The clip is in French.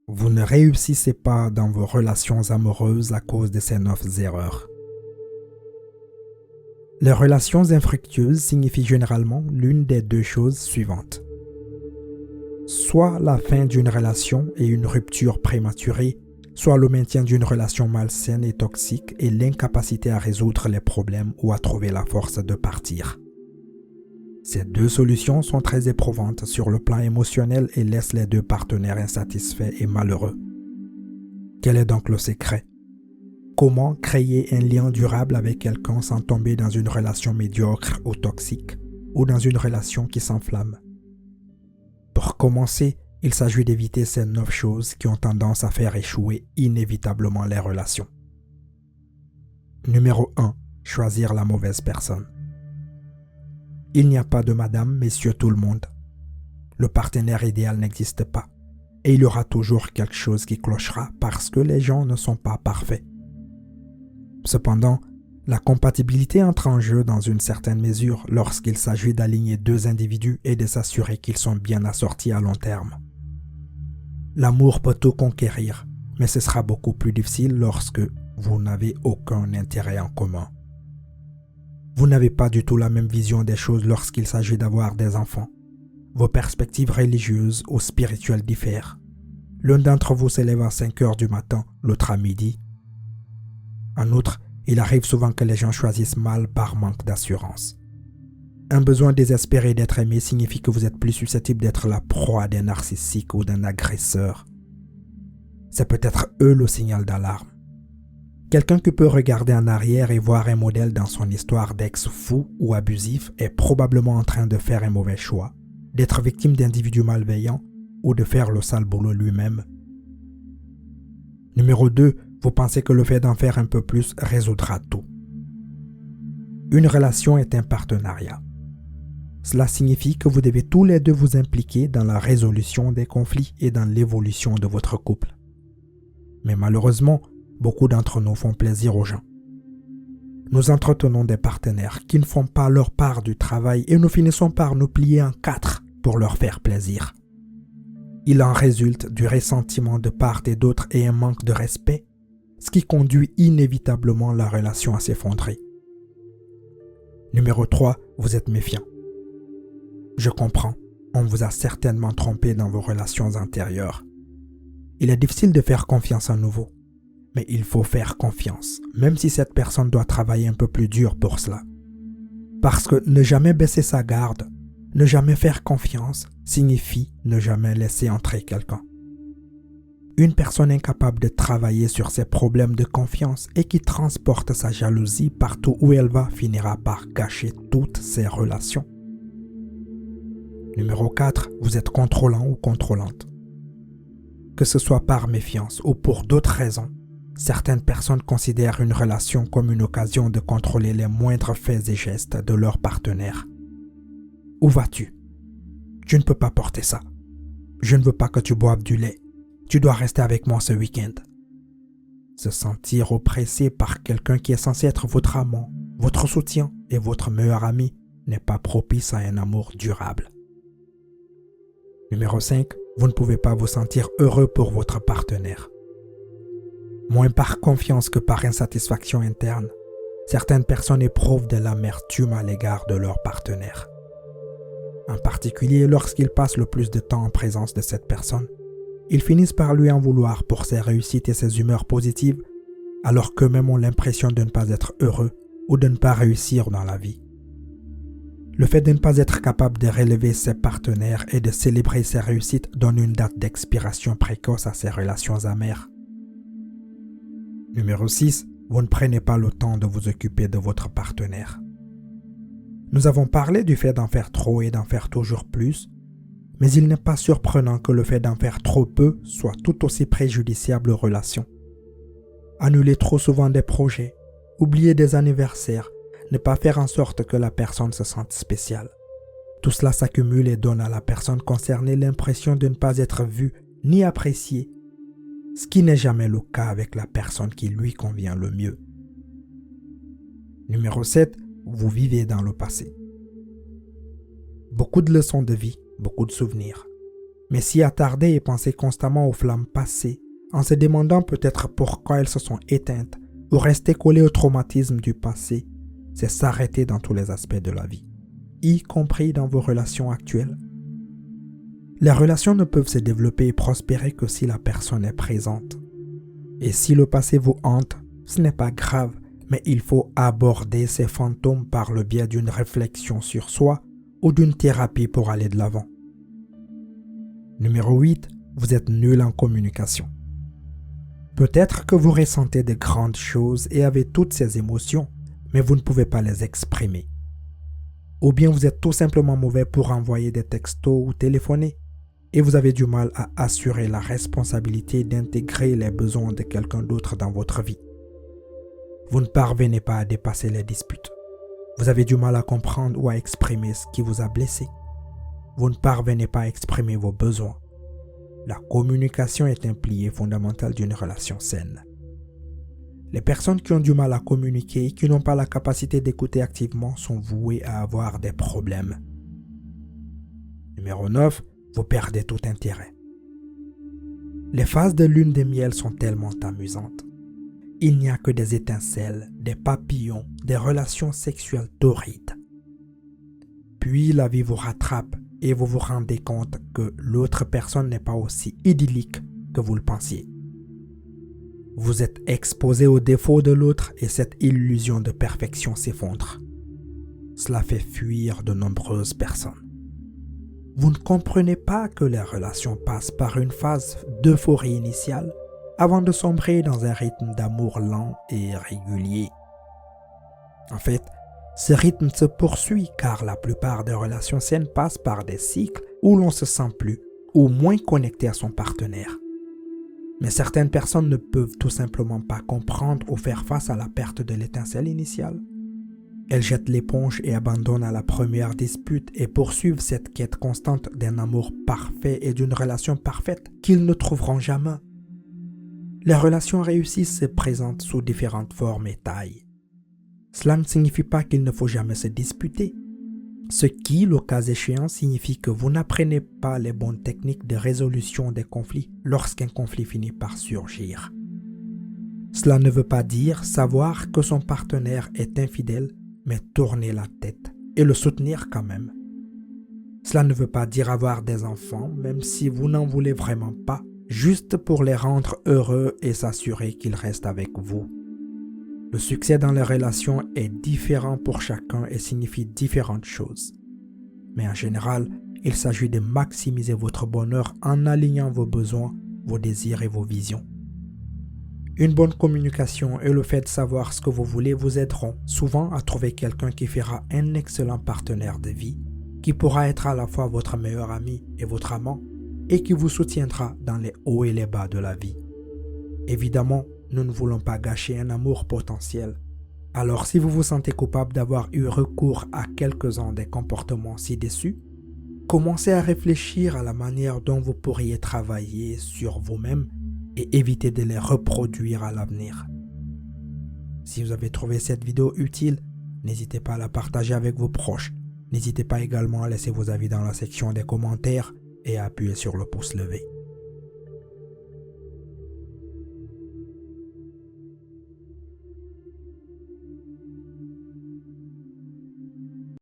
Vous ne réussissez pas dans vos relations amoureuses à cause de ces 9 erreurs. Les relations infructueuses signifient généralement l'une des deux choses suivantes. Soit la fin d'une relation et une rupture prématurée, soit le maintien d'une relation malsaine et toxique et l'incapacité à résoudre les problèmes ou à trouver la force de partir. Ces deux solutions sont très éprouvantes sur le plan émotionnel et laissent les deux partenaires insatisfaits et malheureux. Quel est donc le secret? Comment créer un lien durable avec quelqu'un sans tomber dans une relation médiocre ou toxique, ou dans une relation qui s'enflamme? Pour commencer, il s'agit d'éviter ces 9 choses qui ont tendance à faire échouer inévitablement les relations. Numéro 1. Choisir la mauvaise personne. Il n'y a pas de madame, messieurs tout le monde. Le partenaire idéal n'existe pas. Et il y aura toujours quelque chose qui clochera parce que les gens ne sont pas parfaits. Cependant, la compatibilité entre en jeu dans une certaine mesure lorsqu'il s'agit d'aligner deux individus et de s'assurer qu'ils sont bien assortis à long terme. L'amour peut tout conquérir, mais ce sera beaucoup plus difficile lorsque vous n'avez aucun intérêt en commun. Vous n'avez pas du tout la même vision des choses lorsqu'il s'agit d'avoir des enfants. Vos perspectives religieuses ou spirituelles diffèrent. L'un d'entre vous se lève à 5 heures du matin, l'autre à midi. En outre, il arrive souvent que les gens choisissent mal par manque d'assurance. Un besoin désespéré d'être aimé signifie que vous êtes plus susceptible d'être la proie d'un narcissique ou d'un agresseur. C'est peut-être eux le signal d'alarme. Quelqu'un qui peut regarder en arrière et voir un modèle dans son histoire d'ex fou ou abusif est probablement en train de faire un mauvais choix, d'être victime d'individus malveillants ou de faire le sale boulot lui-même. Numéro 2, vous pensez que le fait d'en faire un peu plus résoudra tout. Une relation est un partenariat. Cela signifie que vous devez tous les deux vous impliquer dans la résolution des conflits et dans l'évolution de votre couple. Mais malheureusement, beaucoup d'entre nous font plaisir aux gens. Nous entretenons des partenaires qui ne font pas leur part du travail et nous finissons par nous plier en 4 pour leur faire plaisir. Il en résulte du ressentiment de part et d'autre et un manque de respect, ce qui conduit inévitablement la relation à s'effondrer. Numéro 3, vous êtes méfiant. Je comprends, on vous a certainement trompé dans vos relations antérieures. Il est difficile de faire confiance à nouveau, mais il faut faire confiance, même si cette personne doit travailler un peu plus dur pour cela. Parce que ne jamais baisser sa garde, ne jamais faire confiance, signifie ne jamais laisser entrer quelqu'un. Une personne incapable de travailler sur ses problèmes de confiance et qui transporte sa jalousie partout où elle va finira par gâcher toutes ses relations. Numéro 4, vous êtes contrôlant ou contrôlante. Que ce soit par méfiance ou pour d'autres raisons, certaines personnes considèrent une relation comme une occasion de contrôler les moindres faits et gestes de leur partenaire. Où vas-tu? Tu ne peux pas porter ça. Je ne veux pas que tu boives du lait. Tu dois rester avec moi ce week-end. Se sentir oppressé par quelqu'un qui est censé être votre amant, votre soutien et votre meilleur ami n'est pas propice à un amour durable. Numéro 5, vous ne pouvez pas vous sentir heureux pour votre partenaire. Moins par confiance que par insatisfaction interne, certaines personnes éprouvent de l'amertume à l'égard de leur partenaire. En particulier lorsqu'ils passent le plus de temps en présence de cette personne, ils finissent par lui en vouloir pour ses réussites et ses humeurs positives, alors qu'eux-mêmes ont l'impression de ne pas être heureux ou de ne pas réussir dans la vie. Le fait de ne pas être capable de relever ses partenaires et de célébrer ses réussites donne une date d'expiration précoce à ses relations amères. Numéro 6, vous ne prenez pas le temps de vous occuper de votre partenaire. Nous avons parlé du fait d'en faire trop et d'en faire toujours plus, mais il n'est pas surprenant que le fait d'en faire trop peu soit tout aussi préjudiciable aux relations. Annuler trop souvent des projets, oublier des anniversaires, ne pas faire en sorte que la personne se sente spéciale. Tout cela s'accumule et donne à la personne concernée l'impression de ne pas être vue ni appréciée, ce qui n'est jamais le cas avec la personne qui lui convient le mieux. Numéro 7, vous vivez dans le passé. Beaucoup de leçons de vie, beaucoup de souvenirs. Mais s'y attarder et penser constamment aux flammes passées, en se demandant peut-être pourquoi elles se sont éteintes ou rester collé au traumatisme du passé, c'est s'arrêter dans tous les aspects de la vie, y compris dans vos relations actuelles. Les relations ne peuvent se développer et prospérer que si la personne est présente. Et si le passé vous hante, ce n'est pas grave, mais il faut aborder ces fantômes par le biais d'une réflexion sur soi ou d'une thérapie pour aller de l'avant. Numéro 8, vous êtes nul en communication. Peut-être que vous ressentez de grandes choses et avez toutes ces émotions, mais vous ne pouvez pas les exprimer. Ou bien vous êtes tout simplement mauvais pour envoyer des textos ou téléphoner, et vous avez du mal à assurer la responsabilité d'intégrer les besoins de quelqu'un d'autre dans votre vie. Vous ne parvenez pas à dépasser les disputes. Vous avez du mal à comprendre ou à exprimer ce qui vous a blessé. Vous ne parvenez pas à exprimer vos besoins. La communication est un pilier fondamental d'une relation saine. Les personnes qui ont du mal à communiquer et qui n'ont pas la capacité d'écouter activement sont vouées à avoir des problèmes. Numéro 9, vous perdez tout intérêt. Les phases de lune de miel sont tellement amusantes. Il n'y a que des étincelles, des papillons, des relations sexuelles torrides. Puis la vie vous rattrape et vous vous rendez compte que l'autre personne n'est pas aussi idyllique que vous le pensiez. Vous êtes exposé aux défauts de l'autre et cette illusion de perfection s'effondre. Cela fait fuir de nombreuses personnes. Vous ne comprenez pas que les relations passent par une phase d'euphorie initiale avant de sombrer dans un rythme d'amour lent et régulier. En fait, ce rythme se poursuit car la plupart des relations saines passent par des cycles où l'on se sent plus ou moins connecté à son partenaire. Mais certaines personnes ne peuvent tout simplement pas comprendre ou faire face à la perte de l'étincelle initiale. Elles jettent l'éponge et abandonnent à la première dispute et poursuivent cette quête constante d'un amour parfait et d'une relation parfaite qu'ils ne trouveront jamais. Les relations réussies se présentent sous différentes formes et tailles. Cela ne signifie pas qu'il ne faut jamais se disputer. Ce qui, le cas échéant, signifie que vous n'apprenez pas les bonnes techniques de résolution des conflits lorsqu'un conflit finit par surgir. Cela ne veut pas dire savoir que son partenaire est infidèle, mais tourner la tête et le soutenir quand même. Cela ne veut pas dire avoir des enfants, même si vous n'en voulez vraiment pas, juste pour les rendre heureux et s'assurer qu'ils restent avec vous. Le succès dans les relations est différent pour chacun et signifie différentes choses. Mais en général, il s'agit de maximiser votre bonheur en alignant vos besoins, vos désirs et vos visions. Une bonne communication et le fait de savoir ce que vous voulez vous aideront souvent à trouver quelqu'un qui fera un excellent partenaire de vie, qui pourra être à la fois votre meilleur ami et votre amant, et qui vous soutiendra dans les hauts et les bas de la vie. Évidemment, nous ne voulons pas gâcher un amour potentiel. Alors si vous vous sentez coupable d'avoir eu recours à quelques-uns des comportements ci-dessus, commencez à réfléchir à la manière dont vous pourriez travailler sur vous-même et éviter de les reproduire à l'avenir. Si vous avez trouvé cette vidéo utile, n'hésitez pas à la partager avec vos proches. N'hésitez pas également à laisser vos avis dans la section des commentaires et à appuyer sur le pouce levé.